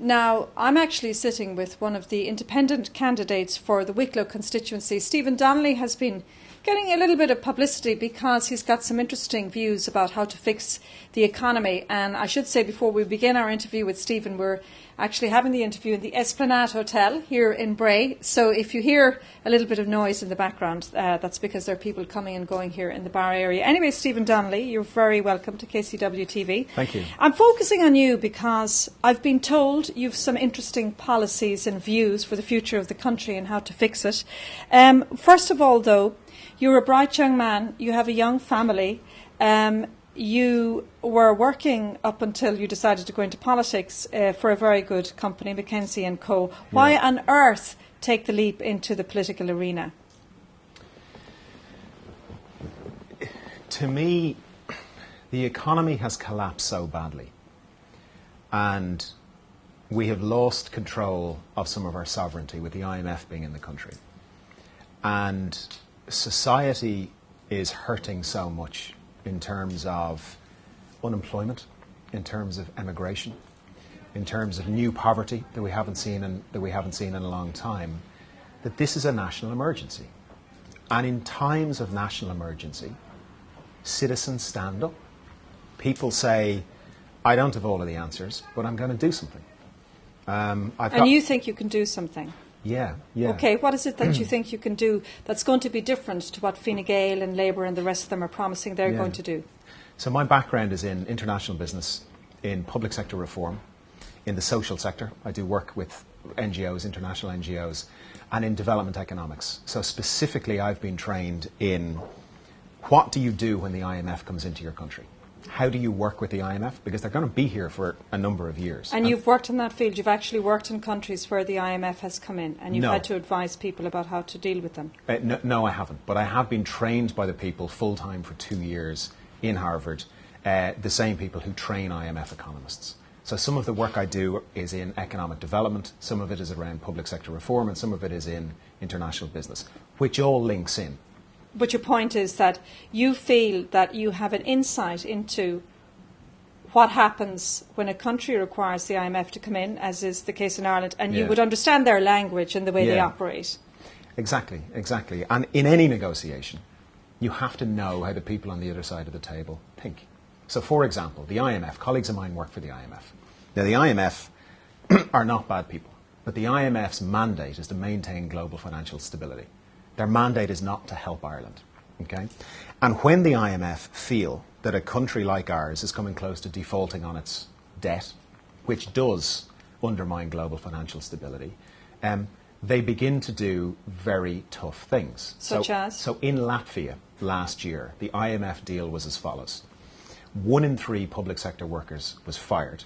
Now, I'm actually sitting with one of the independent candidates for the Wicklow constituency. Stephen Donnelly has been getting a little bit of publicity because he's got some interesting views about how to fix the economy. And I should say, before we begin our interview with Stephen, we're actually having the interview in the Esplanade Hotel here in Bray. So if you hear a little bit of noise in the background, that's because there are people coming and going here in the bar area. Anyway, Stephen Donnelly, you're very welcome to KCW TV. Thank you. I'm focusing on you because I've been told you've some interesting policies and views for the future of the country and how to fix it. First of all, though, you're a bright young man, you have a young family, you were working up until you decided to go into politics for a very good company, McKinsey & Co. Why on earth take the leap into the political arena? To me, the economy has collapsed so badly, and we have lost control of some of our sovereignty, with the IMF being in the country. And society is hurting so much in terms of unemployment, in terms of emigration, in terms of new poverty that we haven't seen in a long time, that this is a national emergency. And in times of national emergency, citizens stand up. People say, I don't have all of the answers, but I'm going to do something. And you think you can do something? Yeah. Okay, what is it that you think you can do that's going to be different to what Fine Gael and Labour and the rest of them are promising they're going to do? So my background is in international business, in public sector reform, in the social sector. I do work with NGOs, international NGOs, and in development economics. So specifically, I've been trained in what do you do when the IMF comes into your country? How do you work with the IMF? Because they're going to be here for a number of years. And you've worked in that field. You've actually worked in countries where the IMF has come in, and you've had to advise people about how to deal with them. No, I haven't. But I have been trained by the people full-time for 2 years in Harvard, the same people who train IMF economists. So some of the work I do is in economic development, some of it is around public sector reform, and some of it is in international business, which all links in. But your point is that you feel that you have an insight into what happens when a country requires the IMF to come in, as is the case in Ireland, and you would understand their language and the way they operate. Exactly. And in any negotiation, you have to know how the people on the other side of the table think. So, for example, the IMF, colleagues of mine work for the IMF. Now, the IMF are not bad people, but the IMF's mandate is to maintain global financial stability. Their mandate is not to help Ireland, okay? And when the IMF feel that a country like ours is coming close to defaulting on its debt, which does undermine global financial stability, they begin to do very tough things. Such as? So in Latvia last year, the IMF deal was as follows. 1 in 3 public sector workers was fired,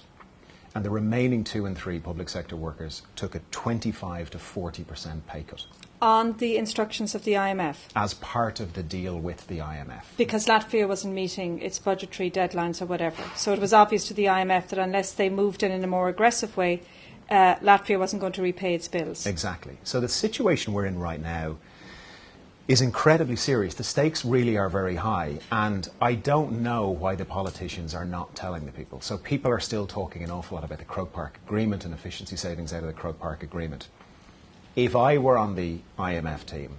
and the remaining 2 in 3 public sector workers took a 25 to 40% pay cut. On the instructions of the IMF? As part of the deal with the IMF. Because Latvia wasn't meeting its budgetary deadlines or whatever. So it was obvious to the IMF that unless they moved in a more aggressive way, Latvia wasn't going to repay its bills. Exactly. So the situation we're in right now is incredibly serious. The stakes really are very high, and I don't know why the politicians are not telling the people. So people are still talking an awful lot about the Croke Park Agreement and efficiency savings out of the Croke Park Agreement. If I were on the IMF team,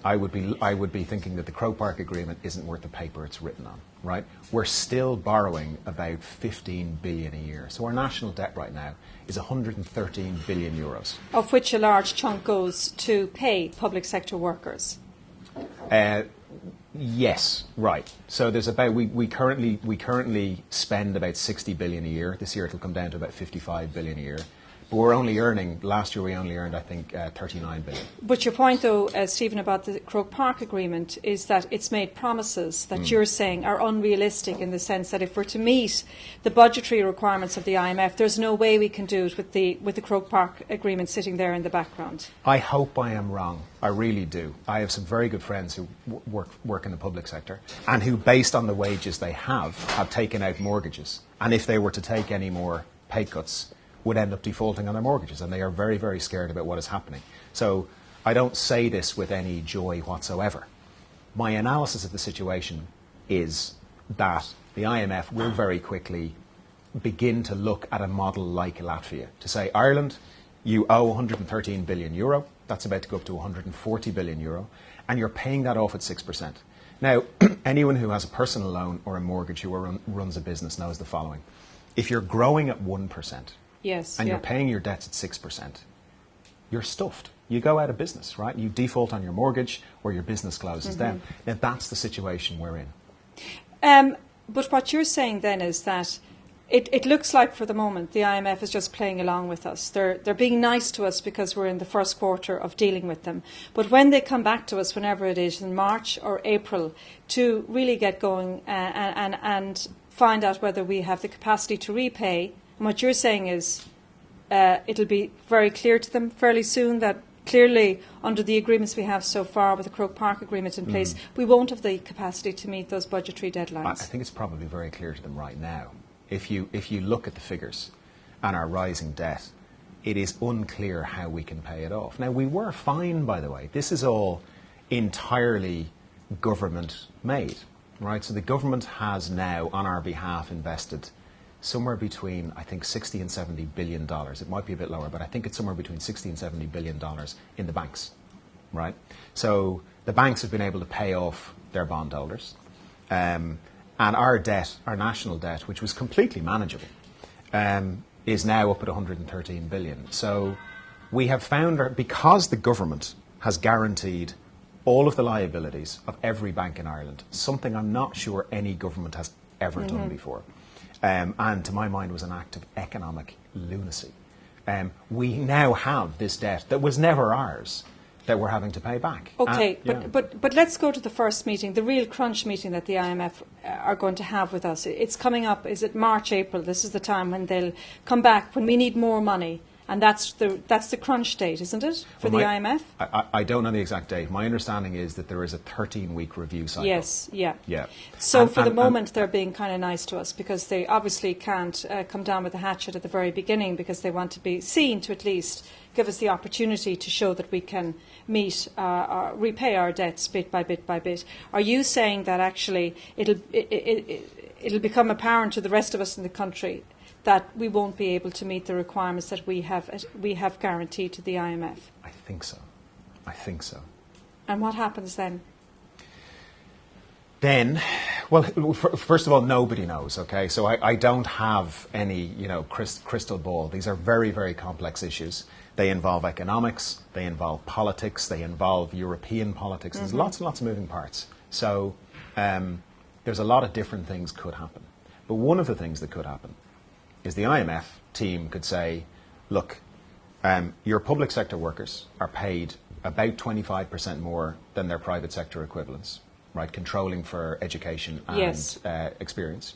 I would be thinking that the Croke Park Agreement isn't worth the paper it's written on, right? We're still borrowing about 15 billion a year. So our national debt right now is 113 billion euros. Of which a large chunk goes to pay public sector workers. Yes, right. So there's about we currently spend about 60 billion a year. This year it'll come down to about 55 billion a year. But we're only earning, last year we only earned, I think, 39 billion. But your point, though, Stephen, about the Croke Park Agreement is that it's made promises that you're saying are unrealistic, in the sense that if we're to meet the budgetary requirements of the IMF, there's no way we can do it with the Croke Park Agreement sitting there in the background. I hope I am wrong. I really do. I have some very good friends who work in the public sector and who, based on the wages they have taken out mortgages. And if they were to take any more pay cuts, would end up defaulting on their mortgages, and they are very, very scared about what is happening. So I don't say this with any joy whatsoever. My analysis of the situation is that the IMF will very quickly begin to look at a model like Latvia to say, Ireland, you owe 113 billion euro. That's about to go up to 140 billion euro. And you're paying that off at 6%. Now, anyone who has a personal loan or a mortgage who runs a business knows the following. If you're growing at 1% yes, and you're paying your debts at 6%, you're stuffed. You go out of business, right? You default on your mortgage or your business closes down. Now, that's the situation we're in. But what you're saying then is that it looks like for the moment the IMF is just playing along with us. They're being nice to us because we're in the first quarter of dealing with them. But when they come back to us, whenever it is, in March or April, to really get going and find out whether we have the capacity to repay, and what you're saying is it'll be very clear to them fairly soon that clearly under the agreements we have so far with the Croke Park agreement in place, we won't have the capacity to meet those budgetary deadlines. I think it's probably very clear to them right now. If you look at the figures and our rising debt, it is unclear how we can pay it off. Now, we were fine, by the way. This is all entirely government made, right? So the government has now, on our behalf, invested somewhere between, I think, 60 and 70 billion dollars. It might be a bit lower, but I think it's somewhere between 60 and 70 billion dollars in the banks, right? So the banks have been able to pay off their bondholders. And our debt, our national debt, which was completely manageable, is now up at 113 billion. So we have found, because the government has guaranteed all of the liabilities of every bank in Ireland, something I'm not sure any government has ever done before, and to my mind was an act of economic lunacy. We now have this debt that was never ours, that we're having to pay back. Okay, but let's go to the first meeting, the real crunch meeting that the IMF are going to have with us. It's coming up, is it March, April? This is the time when they'll come back, when we need more money. And that's the crunch date, isn't it, for the IMF? I don't know the exact date. My understanding is that there is a 13-week review cycle. Yes, yeah. So for the moment, they're being kind of nice to us because they obviously can't come down with a hatchet at the very beginning because they want to be seen to at least give us the opportunity to show that we can repay our debts bit by bit by bit. Are you saying that actually it'll become apparent to the rest of us in the country that we won't be able to meet the requirements that we have guaranteed to the IMF? I think so. And what happens then? Then, well, first of all, nobody knows, okay? So I don't have any, crystal ball. These are very, very complex issues. They involve economics, they involve politics, they involve European politics. There's lots and lots of moving parts. So there's a lot of different things could happen. But one of the things that could happen is the IMF team could say, look, your public sector workers are paid about 25% more than their private sector equivalents, right, controlling for education and experience.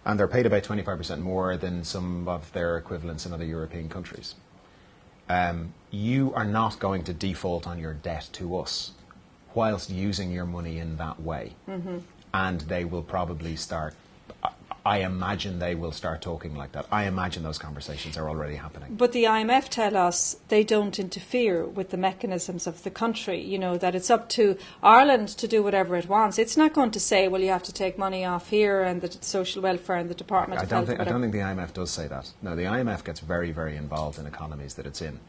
And they're paid about 25% more than some of their equivalents in other European countries. You are not going to default on your debt to us whilst using your money in that way. And they will probably start, I imagine they will start talking like that. I imagine those conversations are already happening. But the IMF tell us they don't interfere with the mechanisms of the country, that it's up to Ireland to do whatever it wants. It's not going to say, well, you have to take money off here and the social welfare and the Department of Health. I don't think the IMF does say that. No, the IMF gets very, very involved in economies that it's in.